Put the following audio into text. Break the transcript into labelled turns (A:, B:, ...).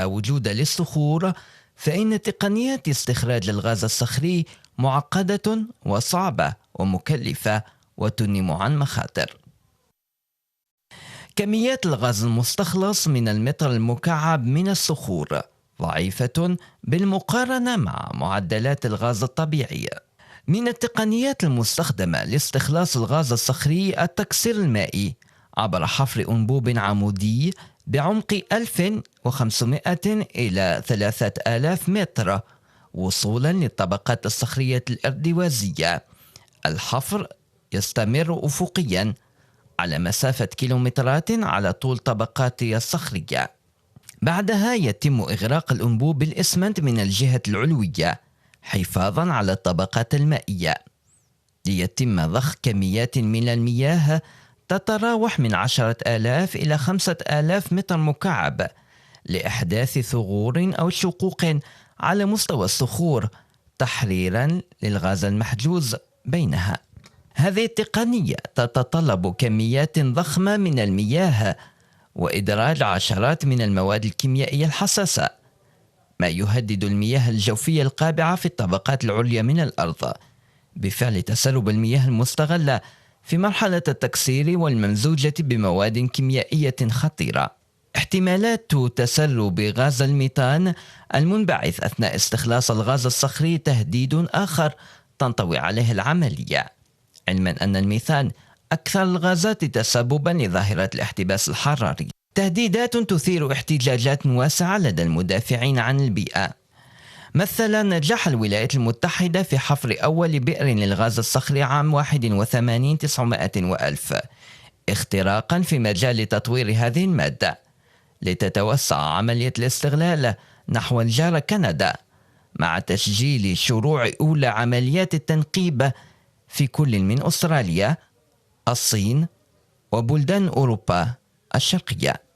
A: وجود للصخور، فإن تقنيات استخراج الغاز الصخري معقدة وصعبة ومكلفة وتنم عن مخاطر. كميات الغاز المستخلص من المتر المكعب من الصخور ضعيفة بالمقارنة مع معدلات الغاز الطبيعي. من التقنيات المستخدمة لاستخلاص الغاز الصخري التكسير المائي عبر حفر أنبوب عمودي بعمق 1500 إلى 3000 متر وصولا للطبقات الصخرية الارتوازية. الحفر يستمر أفقيا على مسافة كيلومترات على طول طبقات الصخرية. بعدها يتم إغراق الأنبوب بالإسمنت من الجهة العلوية حفاظا على الطبقات المائية، ليتم ضخ كميات من المياه تتراوح من 10,000 إلى 5,000 متر مكعب لإحداث ثغور أو شقوق على مستوى الصخور تحريرا للغاز المحجوز بينها. هذه التقنية تتطلب كميات ضخمة من المياه وإدراج عشرات من المواد الكيميائية الحساسة، ما يهدد المياه الجوفية القابعة في الطبقات العليا من الأرض بفعل تسرب المياه المستغلة في مرحلة التكسير والممزوجة بمواد كيميائية خطيرة. احتمالات تسرب غاز الميثان المنبعث أثناء استخلاص الغاز الصخري تهديد آخر تنطوي عليه العملية، علما أن الميثان أكثر الغازات تسببا لظاهرة الاحتباس الحراري. تهديدات تثير احتجاجات واسعة لدى المدافعين عن البيئة. مثل نجاح الولايات المتحدة في حفر أول بئر للغاز الصخري عام 81,900 اختراقا في مجال تطوير هذه المادة لتتوسع عملية الاستغلال نحو الجارة كندا، مع تسجيل شروع أولى عمليات التنقيب في كل من أستراليا، الصين وبلدان أوروبا الشرقية.